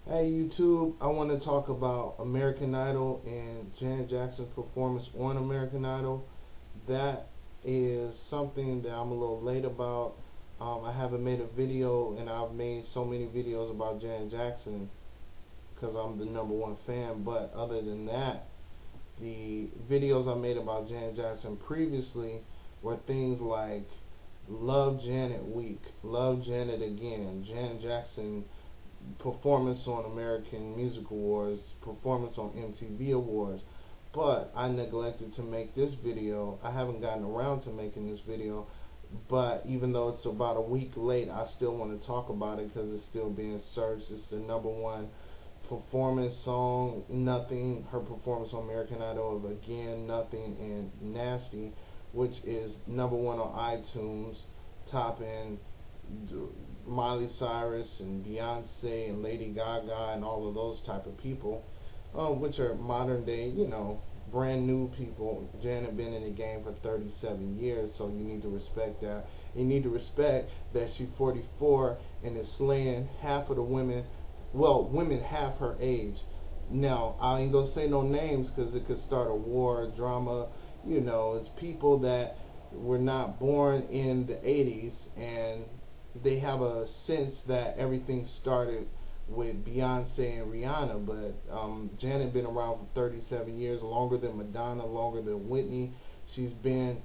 Hey YouTube, I want to talk about American Idol and Janet Jackson's performance on American Idol. That is something that I'm a little late about. I haven't made a video, and I've made so many videos about Janet Jackson because I'm the number one fan. But other than that, the videos I made about Janet Jackson previously were things like Love Janet Week, Love Janet Again, Janet Jackson performance on American Music Awards, performance on MTV Awards. But I neglected to make this video. I haven't gotten around to making this video, but even though it's about a week late, I still want to talk about it because it's still being searched. It's the number one performance song, Nothing, her performance on American Idol of Again, Nothing, and Nasty, which is number one on iTunes, topping Miley Cyrus and Beyonce and Lady Gaga and all of those type of people, which are modern day, brand new people. Janet been in the game for 37 years, so you need to respect that. You need to respect that she's 44 and is slaying half of the women, well, women half her age. Now, I ain't gonna say no names because it could start a war, a drama. It's people that were not born in the 80s, and they have a sense that everything started with Beyonce and Rihanna, but Janet been around for 37 years, longer than Madonna, longer than Whitney. She's been,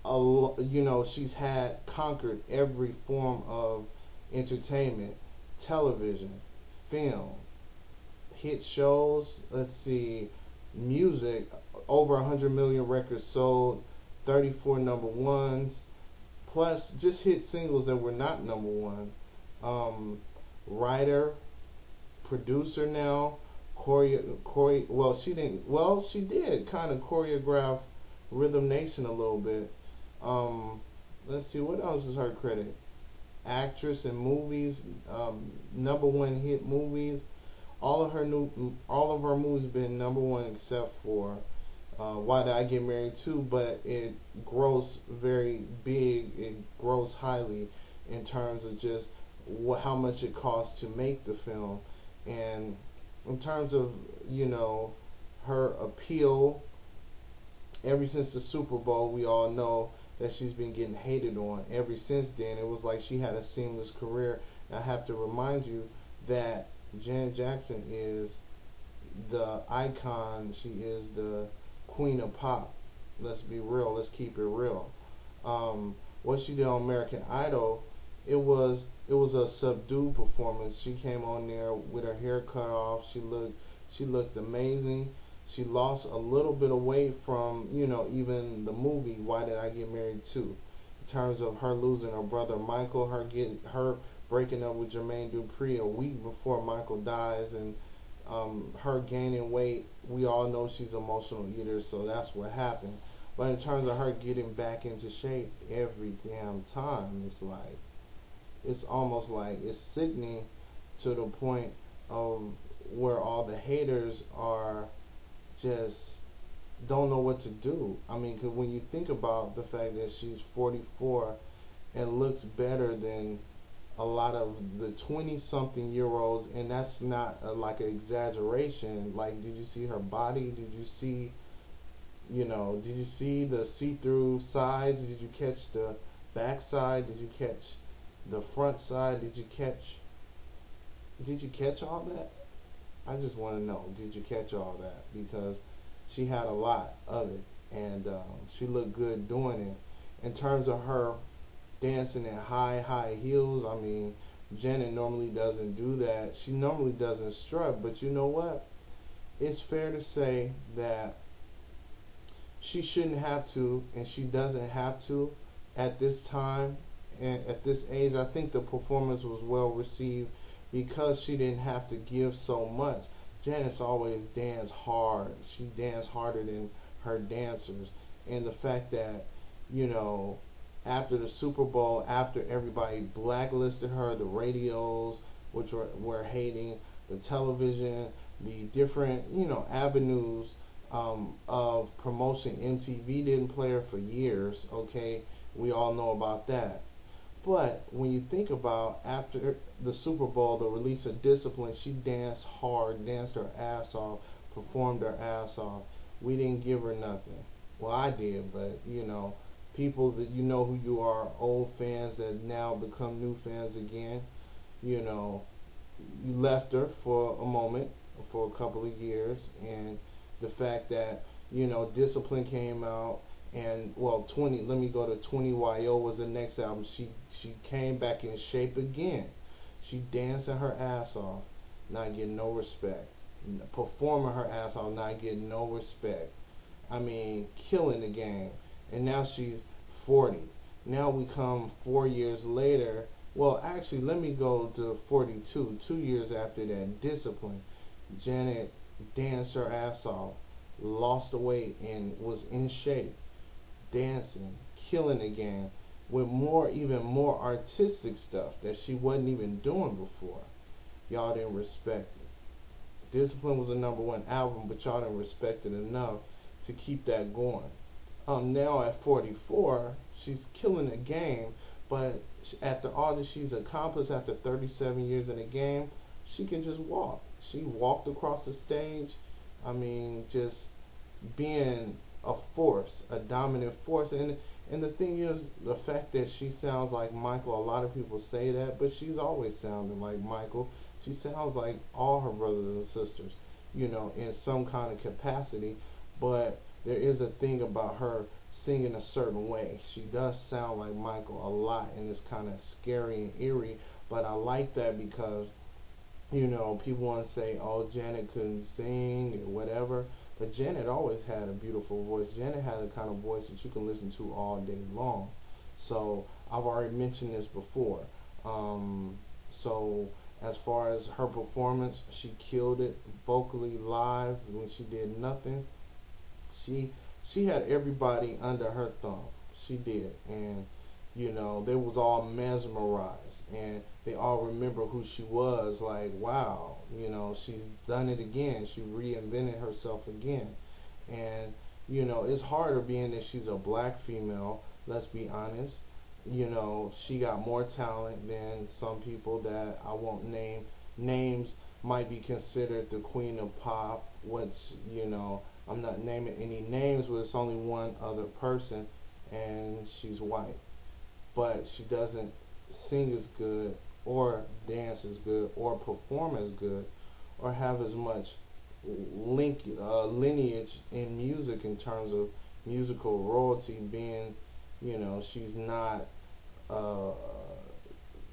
she's had conquered every form of entertainment, television, film, hit shows. Let's see, music, over 100 million records sold, 34 number ones. Plus, just hit singles that were not number one. Writer, producer now, she did kind of choreograph Rhythm Nation a little bit. Let's see, what else is her credit? Actress in movies, number one hit movies. All of her movies been number one except for Why Did I Get Married Too, but it grows very big. It grows highly in terms of just how much it costs to make the film, and in terms of her appeal. Ever since the Super Bowl, we all know that she's been getting hated on. Ever since then, it was like she had a seamless career. And I have to remind you that Janet Jackson is the icon. She is the queen of pop. Let's be real. Let's keep it real. What she did on American Idol, it was a subdued performance. She came on there with her hair cut off. She looked amazing. She lost a little bit of weight from even the movie Why Did I Get Married Too, in terms of her losing her brother Michael, her breaking up with Jermaine Dupri a week before Michael dies, and her gaining weight. We all know she's an emotional eater, so that's what happened. But in terms of her getting back into shape every damn time, it's almost like it's sickening to the point of where all the haters are just don't know what to do. I mean, because when you think about the fact that she's 44 and looks better than a lot of the 20-something-year-olds, and that's not like an exaggeration. Like, did you see her body? Did you see, did you see the see-through sides? Did you catch the back side? Did you catch the front side? Did you catch all that? I just want to know, did you catch all that? Because she had a lot of it, and she looked good doing it. In terms of her dancing in high heels, I mean, Janet normally doesn't do that. She normally doesn't strut, but you know what? It's fair to say that she shouldn't have to, and she doesn't have to at this time and at this age. I think the performance was well received because she didn't have to give so much. Janet's always danced hard. She danced harder than her dancers. And the fact that, after the Super Bowl, after everybody blacklisted her, the radios, which were hating, the television, the different, avenues of promotion. MTV didn't play her for years, okay? We all know about that. But when you think about after the Super Bowl, the release of Discipline, she danced hard, danced her ass off, performed her ass off. We didn't give her nothing. Well, I did, but people that you know who you are, old fans that now become new fans again, you know, you left her for a moment, for a couple of years, and the fact that Discipline came out, and well, 20. Let me go to 20 YO was the next album. She came back in shape again. She dancing her ass off, not getting no respect. Performing her ass off, not getting no respect. I mean, killing the game. And now she's 40. Now we come 4 years later. Well, actually, let me go to 42. 2 years after that, Discipline. Janet danced her ass off, lost the weight, and was in shape, dancing, killing the game with even more artistic stuff that she wasn't even doing before. Y'all didn't respect it. Discipline was a #1 album, but y'all didn't respect it enough to keep that going. Now at 44, she's killing the game, but after all that she's accomplished, after 37 years in the game, she can just walk. She walked across the stage. I mean, just being a force, a dominant force. And the thing is, the fact that she sounds like Michael, a lot of people say that, but she's always sounded like Michael. She sounds like all her brothers and sisters, in some kind of capacity. But there is a thing about her singing a certain way. She does sound like Michael a lot, and it's kind of scary and eerie. But I like that because, people want to say, oh, Janet couldn't sing or whatever. But Janet always had a beautiful voice. Janet had a kind of voice that you can listen to all day long. So I've already mentioned this before. So as far as her performance, she killed it vocally live when she did nothing. She had everybody under her thumb. She did. And, they was all mesmerized. And they all remember who she was. Like, wow, she's done it again. She reinvented herself again. And, it's harder being that she's a black female, let's be honest. She got more talent than some people that I won't name. Names might be considered the queen of pop, which, I'm not naming any names, but it's only one other person, and she's white. But she doesn't sing as good, or dance as good, or perform as good, or have as much lineage in music in terms of musical royalty, being, she's not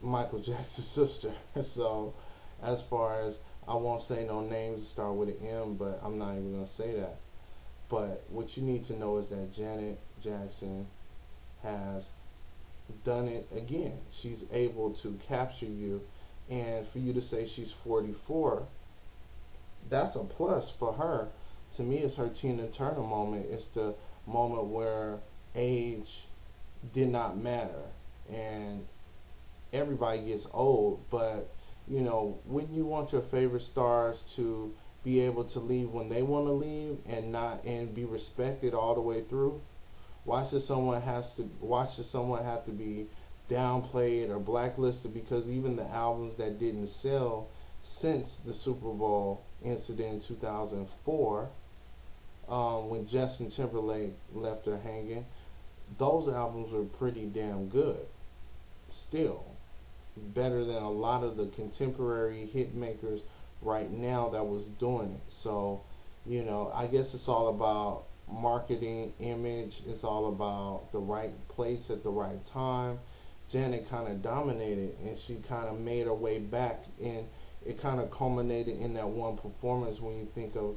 Michael Jackson's sister. So as far as, I won't say no names that start with an M, but I'm not even going to say that. But what you need to know is that Janet Jackson has done it again. She's able to capture you, and for you to say she's 44, that's a plus for her. To me, it's her Tina Turner moment. It's the moment where age did not matter, and everybody gets old, but wouldn't you want your favorite stars to be able to leave when they want to leave, and be respected all the way through? Why should someone have to be downplayed or blacklisted? Because even the albums that didn't sell since the Super Bowl incident in 2004, when Justin Timberlake left her hanging, those albums were pretty damn good. Still better than a lot of the contemporary hit makers right now that was doing it. So, I guess it's all about marketing, image. It's all about the right place at the right time. Janet kind of dominated, and she kind of made her way back, and it kind of culminated in that one performance when you think of